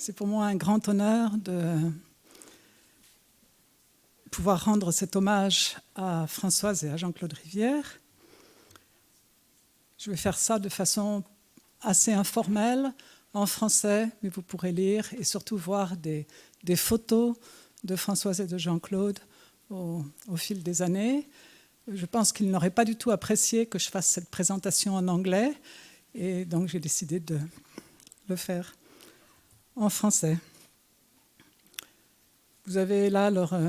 C'est pour moi un grand honneur de pouvoir rendre cet hommage à Françoise et à Jean-Claude Rivière. Je vais faire ça de façon assez informelle, en français, mais vous pourrez lire et surtout voir des photos de Françoise et de Jean-Claude au fil des années. Je pense qu'ils n'auraient pas du tout apprécié que je fasse cette présentation en anglais, et donc j'ai décidé de le faire en français. Vous avez là leur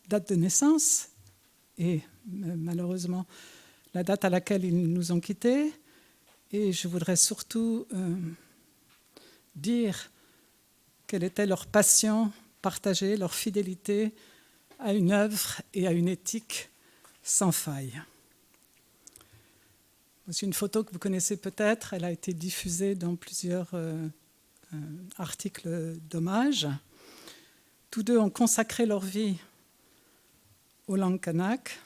date de naissance et malheureusement la date à laquelle ils nous ont quittés. Et je voudrais surtout dire quelle était leur passion partagée, leur fidélité à une œuvre et à une éthique sans faille. Voici une photo que vous connaissez peut-être. Elle a été diffusée dans plusieurs articles d'hommage. Tous deux ont consacré leur vie aux langues kanak.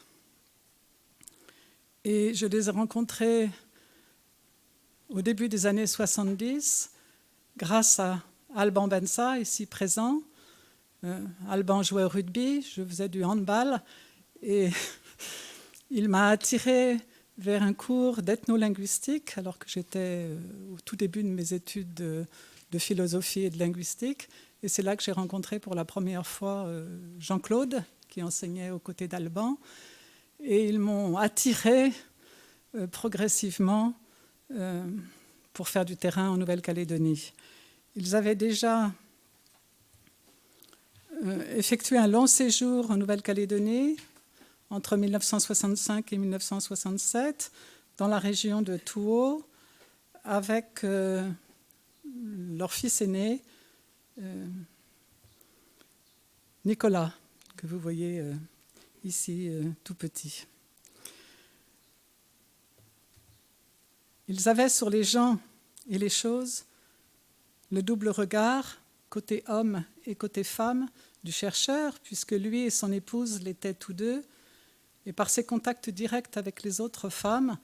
Et je les ai rencontrés au début des années 70 grâce à Alban Bensa, ici présent. Alban jouait au rugby, je faisais du handball et il m'a attiré vers un cours d'ethnolinguistique alors que j'étais au tout début de mes études de philosophie et de linguistique. Et c'est là que j'ai rencontré pour la première fois Jean-Claude, qui enseignait aux côtés d'Alban. Et ils m'ont attiré progressivement pour faire du terrain en Nouvelle-Calédonie. Ils avaient déjà effectué un long séjour en Nouvelle-Calédonie entre 1965 et 1967 dans la région de Tuo avec leur fils aîné Nicolas, que vous voyez ici tout petit. Ils avaient sur les gens et les choses le double regard, côté homme et côté femme, du chercheur, puisque lui et son épouse l'étaient tous deux. Et par ses contacts directs avec les autres femmes,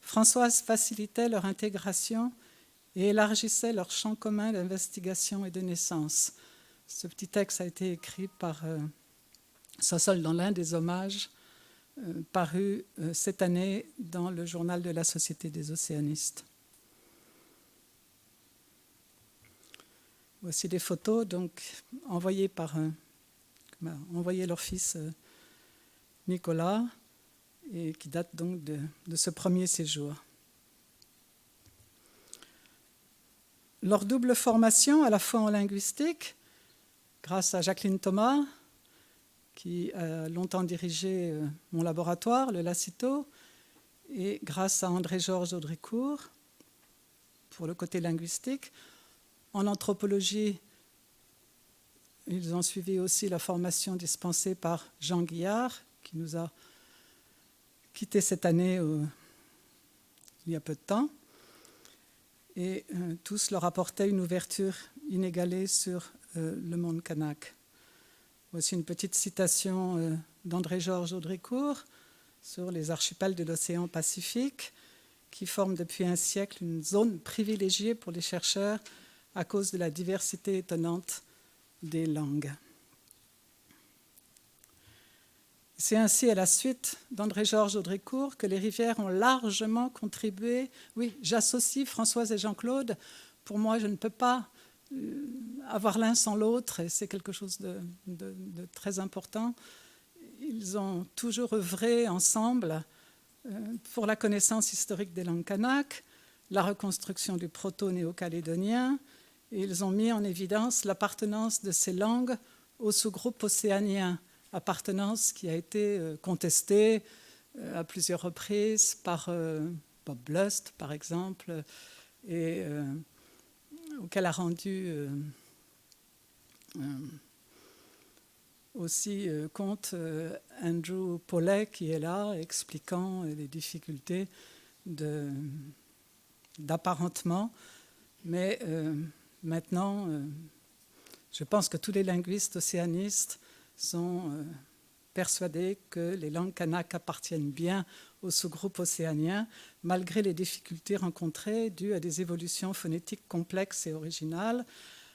Françoise facilitait leur intégration et élargissait leur champ commun d'investigation et de naissance. Ce petit texte a été écrit par Sossol dans l'un des hommages paru cette année dans le journal de la Société des océanistes. Voici des photos donc, envoyées par leur fils Nicolas et qui datent donc de ce premier séjour. Leur double formation, à la fois en linguistique, grâce à Jacqueline Thomas, qui a longtemps dirigé mon laboratoire, le Lacito, et grâce à André-Georges Audricourt, pour le côté linguistique. En anthropologie, ils ont suivi aussi la formation dispensée par Jean Guillard, qui nous a quittés cette année il y a peu de temps. Et tous leur apportaient une ouverture inégalée sur le monde kanak. Voici une petite citation d'André-Georges Audricourt sur les archipels de l'océan Pacifique, qui forment depuis un siècle une zone privilégiée pour les chercheurs à cause de la diversité étonnante des langues. C'est ainsi à la suite d'André-Georges Audricourt que les rivières ont largement contribué. Oui, j'associe Françoise et Jean-Claude. Pour moi, je ne peux pas avoir l'un sans l'autre, et c'est quelque chose de très important. Ils ont toujours œuvré ensemble pour la connaissance historique des langues kanak, la reconstruction du proto-néo-calédonien, et ils ont mis en évidence l'appartenance de ces langues au sous-groupe océanien, appartenance qui a été contestée à plusieurs reprises par Bob Blust, par exemple, et auquel a rendu aussi compte Andrew Paulet, qui est là, expliquant les difficultés d'apparentement. Mais maintenant, je pense que tous les linguistes océanistes sont persuadés que les langues kanak appartiennent bien au sous-groupe océanien, malgré les difficultés rencontrées dues à des évolutions phonétiques complexes et originales,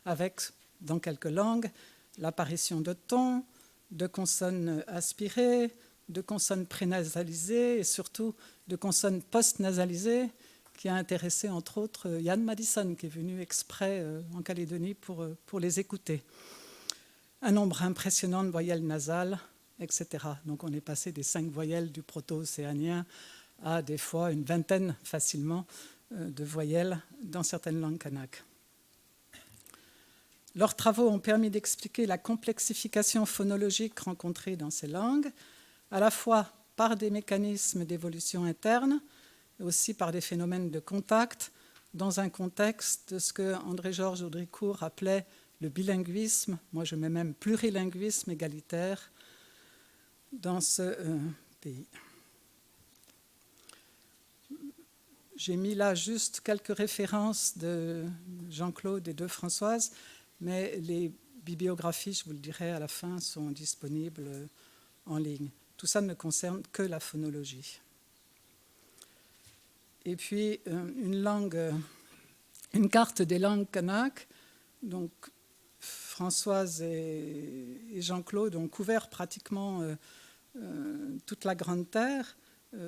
avec, dans quelques langues, l'apparition de tons, de consonnes aspirées, de consonnes prénasalisées et surtout de consonnes post-nasalisées, qui a intéressé entre autres Ian Madison, qui est venu exprès en Calédonie pour les écouter. Un nombre impressionnant de voyelles nasales, etc. Donc on est passé des 5 voyelles du proto-océanien à des fois une vingtaine facilement de voyelles dans certaines langues kanaks. Leurs travaux ont permis d'expliquer la complexification phonologique rencontrée dans ces langues, à la fois par des mécanismes d'évolution interne, et aussi par des phénomènes de contact, dans un contexte de ce que André-Georges Audricourt appelait le bilinguisme, moi je mets même plurilinguisme égalitaire, dans ce pays. J'ai mis là juste quelques références de Jean-Claude et de Françoise, mais les bibliographies, je vous le dirai à la fin, sont disponibles en ligne. Tout ça ne concerne que la phonologie. Et puis, une carte des langues kanak. Donc, Françoise et Jean-Claude ont couvert pratiquement toute la Grande Terre.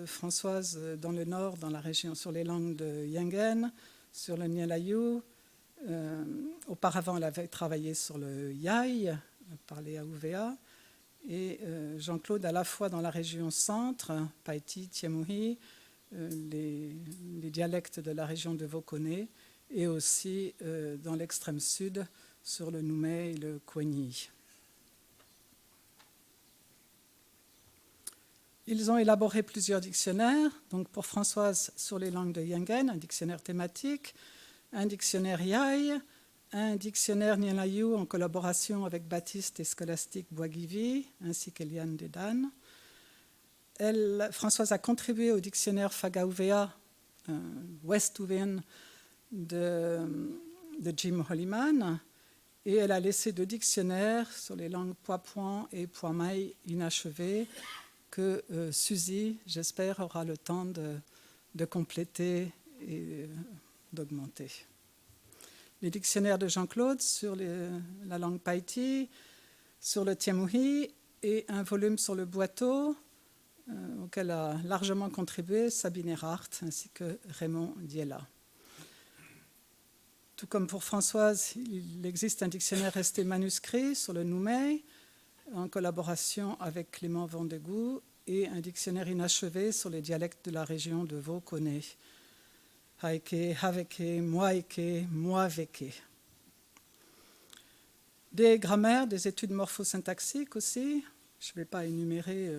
Françoise dans le nord, dans la région, sur les langues de Yingen, sur le Nyalayu. Auparavant, elle avait travaillé sur le Yai, parlé à Ouvéa. Et Jean-Claude à la fois dans la région centre, Païti, Tiemouhi, les dialectes de la région de Vokone, et aussi dans l'extrême sud, sur le Noumé et le Kouigny. Ils ont élaboré plusieurs dictionnaires, donc pour Françoise sur les langues de Yingen, un dictionnaire thématique, un dictionnaire Yai, un dictionnaire Nyalayu en collaboration avec Baptiste et Scholastique Bouagivi, ainsi qu'Eliane Dedan. Françoise a contribué au dictionnaire Fagaouvea, West-Ouvéen de Jim Holliman, et elle a laissé 2 dictionnaires sur les langues Papuan et Puamai inachevés que Suzy, j'espère, aura le temps de compléter et d'augmenter. Les dictionnaires de Jean-Claude sur la langue Païti, sur le Tiemouhi, et un volume sur le Boiteau, auquel a largement contribué Sabine Erhardt ainsi que Raymond Diella. Tout comme pour Françoise, il existe un dictionnaire resté manuscrit sur le Noumé, en collaboration avec Clément Vandegou, et un dictionnaire inachevé sur les dialectes de la région de Vokone. Haike, Haveke, Moaike, Moaveke. Des grammaires, des études morphosyntaxiques aussi. Je ne vais pas énumérer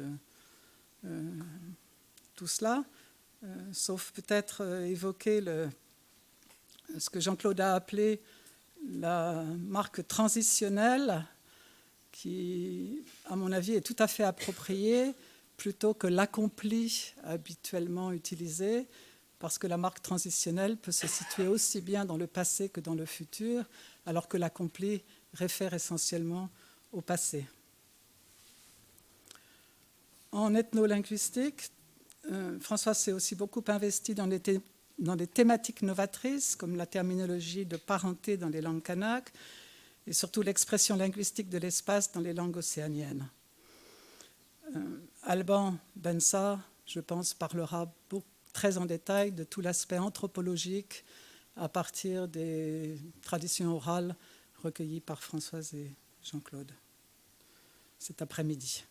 tout cela, sauf peut-être évoquer ce que Jean-Claude a appelé la marque transitionnelle, qui, à mon avis, est tout à fait appropriée, plutôt que l'accompli habituellement utilisé, parce que la marque transitionnelle peut se situer aussi bien dans le passé que dans le futur, alors que l'accompli réfère essentiellement au passé. En ethnolinguistique, François s'est aussi beaucoup investi dans des thématiques novatrices, comme la terminologie de parenté dans les langues kanaks, et surtout l'expression linguistique de l'espace dans les langues océaniennes. Alban Bensa, je pense, parlera très en détail de tout l'aspect anthropologique à partir des traditions orales recueillies par Françoise et Jean-Claude. Cet après-midi.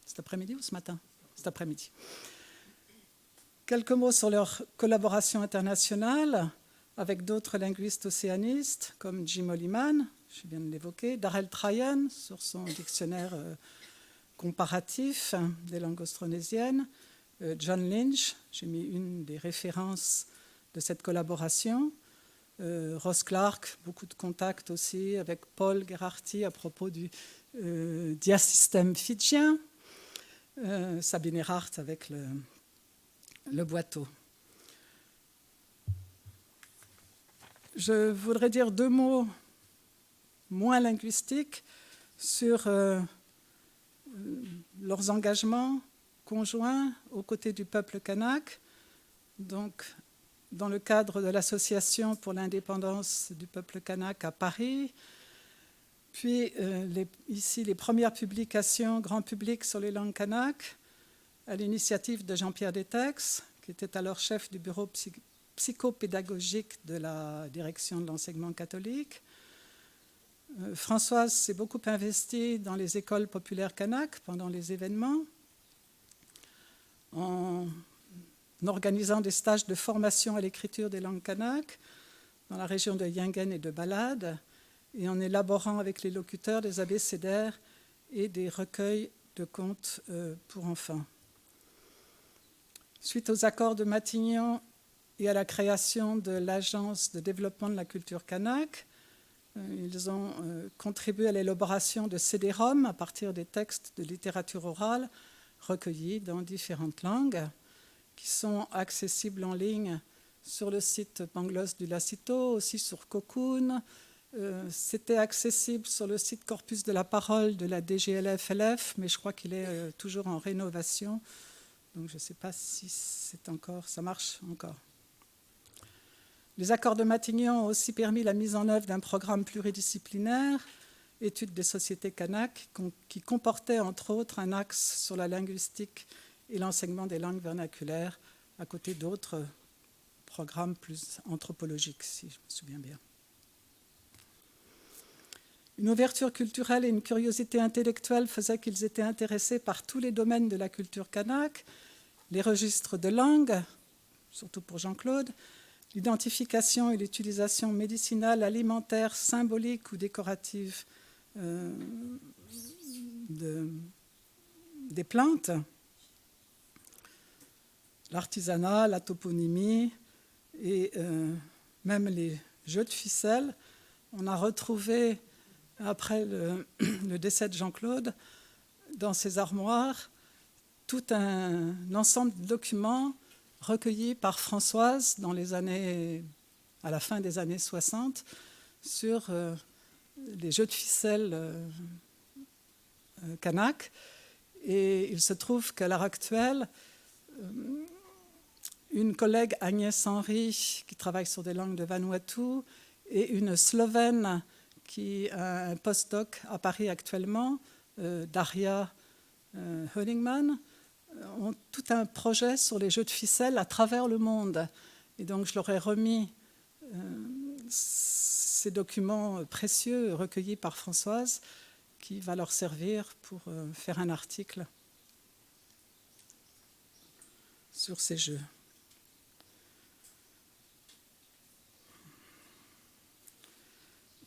Cet après-midi ou ce matin? Cet après-midi. Quelques mots sur leur collaboration internationale avec d'autres linguistes océanistes comme Jim Holliman, je viens de l'évoquer, Darrell Tryon sur son dictionnaire comparatif des langues austronésiennes, John Lynch, j'ai mis une des références de cette collaboration, Ross Clark, beaucoup de contacts aussi avec Paul Geraghty à propos du diasystème fidjien, Sabine Erhardt avec le Boiteau. Je voudrais dire 2 mots moins linguistiques sur leurs engagements conjoints aux côtés du peuple kanak, donc dans le cadre de l'Association pour l'indépendance du peuple kanak à Paris, Puis ici, les premières publications grand public sur les langues kanak, à l'initiative de Jean-Pierre Détex, qui était alors chef du bureau psychopédagogique de la direction de l'enseignement catholique. Françoise s'est beaucoup investie dans les écoles populaires kanak pendant les événements, en organisant des stages de formation à l'écriture des langues kanak dans la région de Yingen et de Balade, et en élaborant avec les locuteurs des abécédaires et des recueils de contes pour enfants. Suite aux accords de Matignon et à la création de l'Agence de développement de la culture kanak, ils ont contribué à l'élaboration de CD-ROM à partir des textes de littérature orale recueillis dans différentes langues, qui sont accessibles en ligne sur le site Banglos du Lacito, aussi sur Cocoon. C'était accessible sur le site Corpus de la parole de la DGLF-LF, mais je crois qu'il est toujours en rénovation. Donc je ne sais pas si ça marche encore. Les accords de Matignon ont aussi permis la mise en œuvre d'un programme pluridisciplinaire, études des sociétés kanak, qui comportait entre autres un axe sur la linguistique et l'enseignement des langues vernaculaires, à côté d'autres programmes plus anthropologiques, si je me souviens bien. Une ouverture culturelle et une curiosité intellectuelle faisaient qu'ils étaient intéressés par tous les domaines de la culture kanak, les registres de langue, surtout pour Jean-Claude, l'identification et l'utilisation médicinale, alimentaire, symbolique ou décorative des plantes, l'artisanat, la toponymie et même les jeux de ficelle. On a retrouvé, après le décès de Jean-Claude, dans ses armoires, tout un ensemble de documents recueillis par Françoise à la fin des années 60 sur les jeux de ficelle kanak. Et il se trouve qu'à l'heure actuelle, une collègue, Agnès Henry, qui travaille sur des langues de Vanuatu, et une Slovène qui a un postdoc à Paris actuellement, Daria Honigman, ont tout un projet sur les jeux de ficelle à travers le monde. Et donc je leur ai remis ces documents précieux recueillis par Françoise, qui va leur servir pour faire un article sur ces jeux.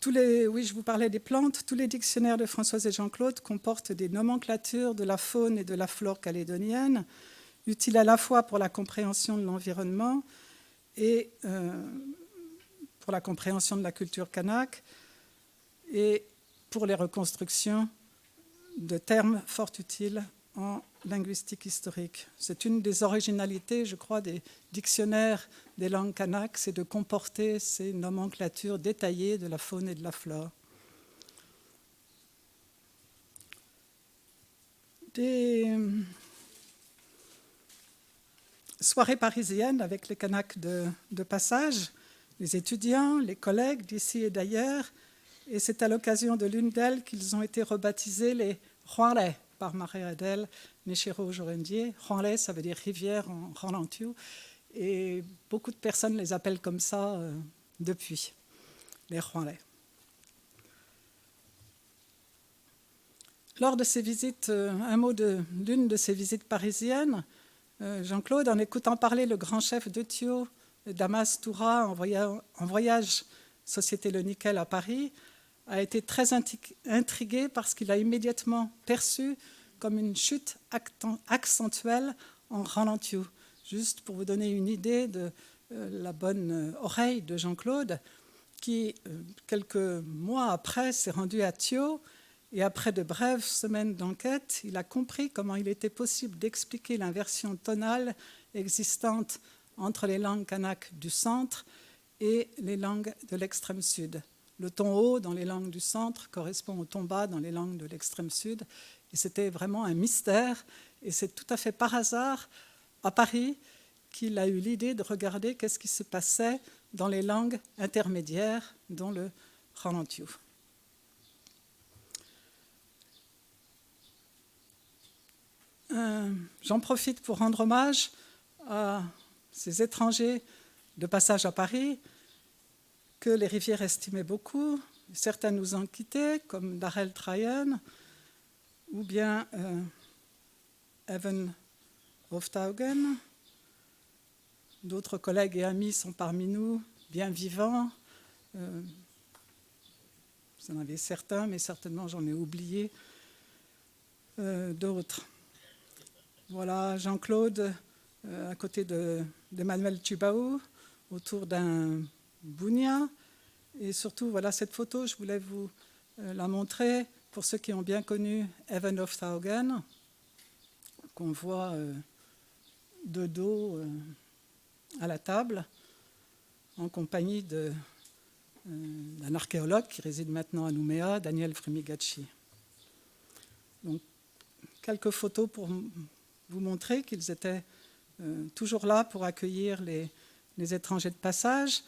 Je vous parlais des plantes. Tous les dictionnaires de Françoise et Jean-Claude comportent des nomenclatures de la faune et de la flore calédonienne, utiles à la fois pour la compréhension de l'environnement et pour la compréhension de la culture kanak et pour les reconstructions de termes fort utiles en linguistique historique. C'est une des originalités, je crois, des dictionnaires des langues kanak, c'est de comporter ces nomenclatures détaillées de la faune et de la flore. Des soirées parisiennes avec les kanaks de passage, les étudiants, les collègues d'ici et d'ailleurs, et c'est à l'occasion de l'une d'elles qu'ils ont été rebaptisés les Huanglais par Marie-Adèle Nechero-Jorendier. Huanglais, ça veut dire rivière en Ranantiu, et beaucoup de personnes les appellent comme ça depuis, les Huanglais. Lors de ces visites, un mot d'une de ces visites parisiennes, Jean-Claude, en écoutant parler le grand chef de Thio, Damas Toura, en voyage Société Le Nickel à Paris, a été très intrigué parce qu'il a immédiatement perçu comme une chute accentuelle en Ranantiu. Juste pour vous donner une idée de la bonne oreille de Jean-Claude, qui, quelques mois après, s'est rendu à Thio, et après de brèves semaines d'enquête, il a compris comment il était possible d'expliquer l'inversion tonale existante entre les langues kanak du centre et les langues de l'extrême sud. Le ton haut dans les langues du centre correspond au ton bas dans les langues de l'extrême sud. Et c'était vraiment un mystère. Et c'est tout à fait par hasard, à Paris, qu'il a eu l'idée de regarder qu'est-ce qui se passait dans les langues intermédiaires, dont le Ranantiu. J'en profite pour rendre hommage à ces étrangers de passage à Paris que les Rivières estimaient beaucoup. Certains nous ont quittés, comme Darrell Tryon, ou bien Evan Hoftaugen. D'autres collègues et amis sont parmi nous, bien vivants. Vous en avez certains, mais certainement j'en ai oublié d'autres. Voilà Jean-Claude à côté d'Emmanuel Tubau, autour d'un bounia. Et surtout, voilà cette photo, je voulais vous la montrer pour ceux qui ont bien connu Evan Hoftaugen, qu'on voit de dos à la table, en compagnie d'un archéologue qui réside maintenant à Nouméa, Daniel Frumigacci. Donc, quelques photos pour vous montrer qu'ils étaient toujours là pour accueillir les étrangers de passage.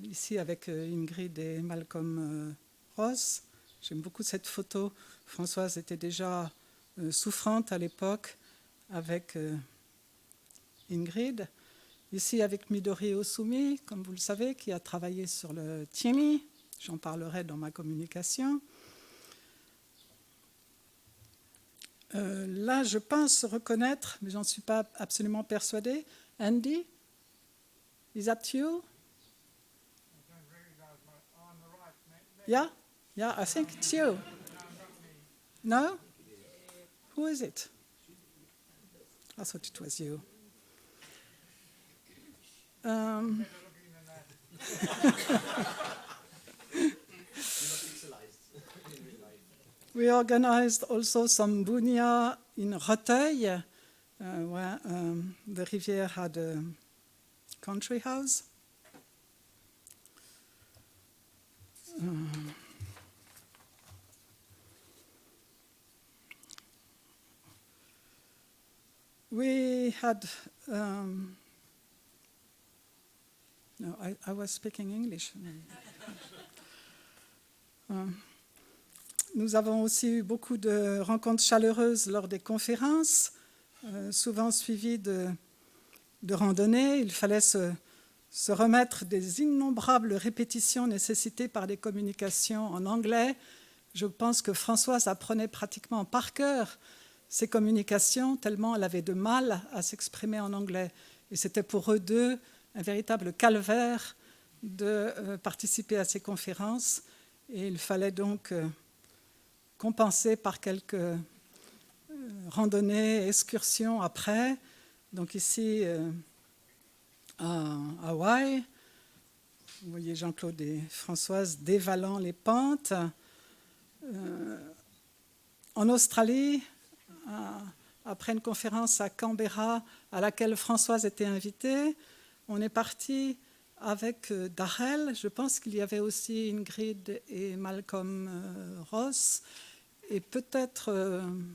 Ici avec Ingrid et Malcolm Ross. J'aime beaucoup cette photo. Françoise était déjà souffrante à l'époque avec Ingrid. Ici avec Midori Osumi, comme vous le savez, qui a travaillé sur le Tiemi. J'en parlerai dans ma communication. Là, je pense reconnaître, mais j'en suis pas absolument persuadée. Andy, is that you? Yeah, I think it's you. No? Who is it? I thought it was you. We organized also some bunia in Roteuil, where the Rivière had a country house. We had... no, I was speaking English. Nous avons aussi eu beaucoup de rencontres chaleureuses lors des conférences, souvent suivies de randonnées. Il fallait se remettre des innombrables répétitions nécessitées par des communications en anglais. Je pense que Françoise apprenait pratiquement par cœur ces communications, tellement elle avait de mal à s'exprimer en anglais. Et c'était pour eux deux un véritable calvaire de participer à ces conférences. Et il fallait donc compenser par quelques randonnées, excursions après. Donc ici, à Hawaï, vous voyez Jean-Claude et Françoise dévalant les pentes. En Australie, après une conférence à Canberra à laquelle Françoise était invitée, on est parti avec Darrell. Je pense qu'il y avait aussi Ingrid et Malcolm Ross. Et peut-être, je ne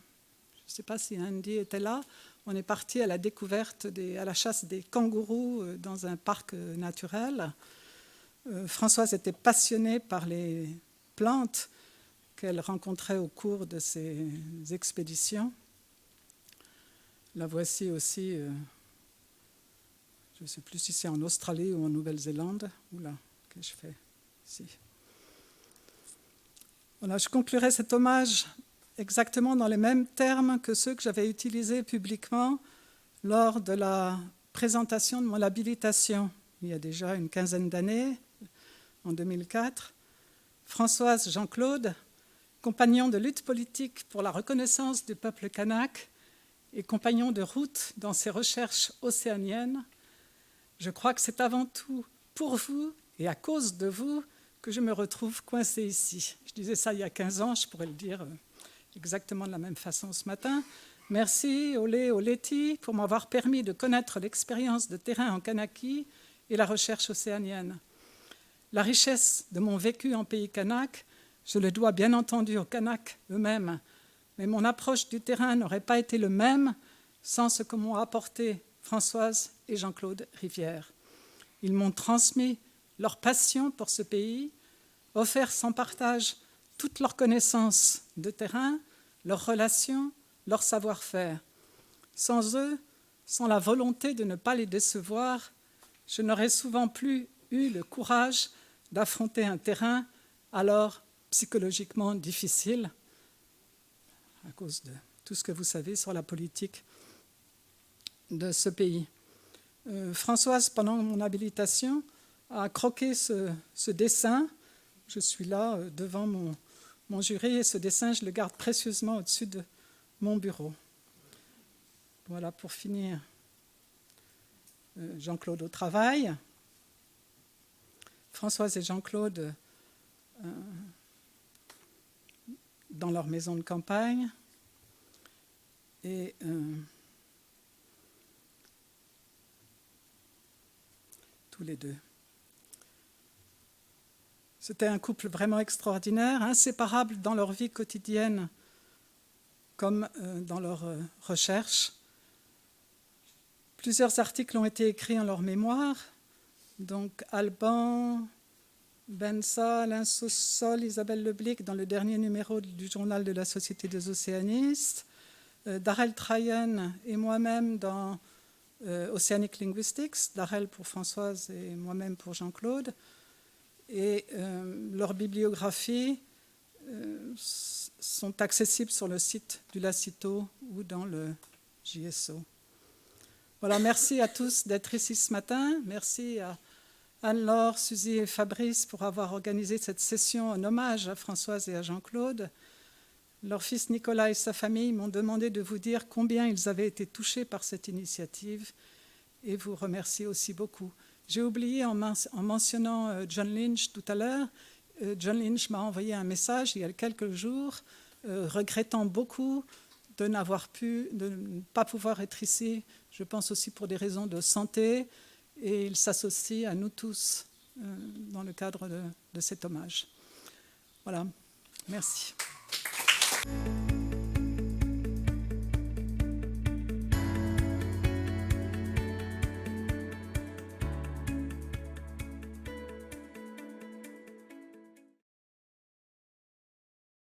sais pas si Andy était là, on est parti à la découverte, à la chasse des kangourous dans un parc naturel. Françoise était passionnée par les plantes qu'elle rencontrait au cours de ces expéditions. La voici aussi, je ne sais plus si c'est en Australie ou en Nouvelle-Zélande. Oula, qu'ai-je fait ici? Voilà, je conclurai cet hommage exactement dans les mêmes termes que ceux que j'avais utilisés publiquement lors de la présentation de mon habilitation, il y a déjà une quinzaine d'années, en 2004. Françoise Jean-Claude, compagnon de lutte politique pour la reconnaissance du peuple kanak et compagnon de route dans ses recherches océaniennes, je crois que c'est avant tout pour vous et à cause de vous que je me retrouve coincée ici. Je disais ça il y a 15 ans, je pourrais le dire exactement de la même façon ce matin. Merci, Olé Oleti, pour m'avoir permis de connaître l'expérience de terrain en Kanaki et la recherche océanienne. La richesse de mon vécu en pays kanak, je le dois bien entendu aux Kanaks eux-mêmes, mais mon approche du terrain n'aurait pas été le même sans ce que m'ont apporté Françoise et Jean-Claude Rivière. Ils m'ont transmis leur passion pour ce pays, offert sans partage toutes leurs connaissances de terrain, leurs relations, leur savoir-faire. Sans eux, sans la volonté de ne pas les décevoir, je n'aurais souvent plus eu le courage d'affronter un terrain alors psychologiquement difficile à cause de tout ce que vous savez sur la politique de ce pays. Françoise, pendant mon habilitation, a croqué ce dessin. Je suis là devant mon jury et ce dessin, je le garde précieusement au-dessus de mon bureau. Voilà pour finir. Jean-Claude au travail. Françoise et Jean-Claude dans leur maison de campagne. Et tous les deux. C'était un couple vraiment extraordinaire, inséparable dans leur vie quotidienne comme dans leur recherche. Plusieurs articles ont été écrits en leur mémoire. Donc Alban, Bensa, Alain Sossol, Isabelle Leblic dans le dernier numéro du journal de la Société des océanistes, Darrell Tryon et moi-même dans Oceanic Linguistics, Darrell pour Françoise et moi-même pour Jean-Claude. Et leurs bibliographies sont accessibles sur le site du Lacito ou dans le JSO. Voilà, merci à tous d'être ici ce matin. Merci à Anne-Laure, Suzy et Fabrice pour avoir organisé cette session en hommage à Françoise et à Jean-Claude. Leur fils Nicolas et sa famille m'ont demandé de vous dire combien ils avaient été touchés par cette initiative et vous remercie aussi beaucoup. J'ai oublié en mentionnant John Lynch tout à l'heure. John Lynch m'a envoyé un message il y a quelques jours regrettant beaucoup de ne pas pouvoir être ici, je pense aussi pour des raisons de santé, et il s'associe à nous tous dans le cadre de cet hommage. Voilà, merci.